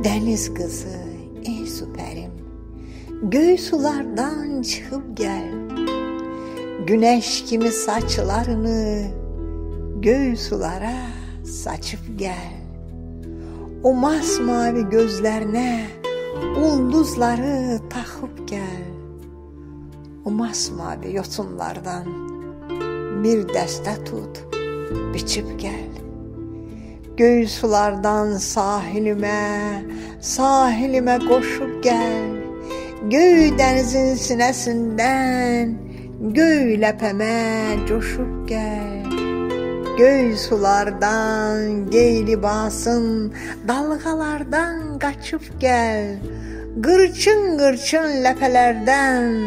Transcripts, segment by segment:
Deniz kızı, ey süperim, göğü sulardan çıkıp gel. Güneş gibi saçlarını göğü sulara saçıp gel. O masmavi gözlerine ulduzları takıp gel. O masmavi yosunlardan bir deste tut, biçip gel. Göğü sulardan sahilime koşup gel. Göğü denizin sinesinden göğü lepeme coşup gel. Göğü sulardan giy libasın, dalgalardan kaçıp gel. Gırçın gırçın lepelerden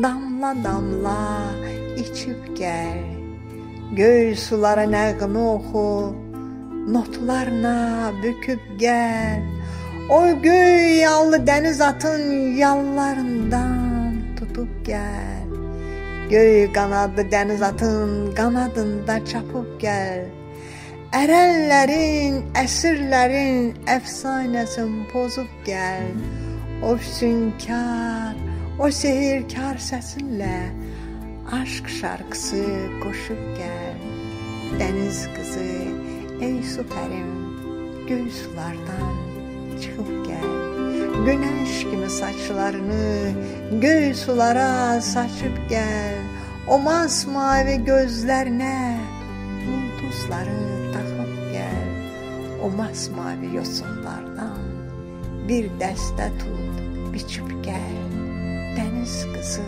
damla damla içip gel. Göğü sulara nəğmə oxu, notlarına büküp gel. O göğü yallı deniz atın yallarından tutup gel. Göğü kanadı deniz atın kanadında çapıp gel. Erenlerin, esirlerin efsanesini pozup gel. O sünkar, o sehirkar sesinle aşk şarkısı koşup gel. Deniz kızı, ey süperim, göğü sulardan çıkıp gel. Güneş gibi saçlarını göğü sulara saçıp gel. O masmavi gözlerine ulduzları takıp gel. O masmavi yosunlardan bir deste tut, biçip gel. Deniz kızı,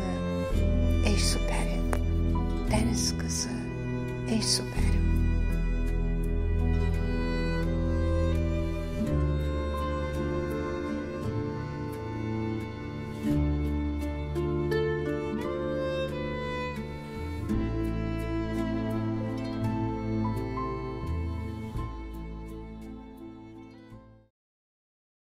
ey süperim, deniz kızı, ey süperim.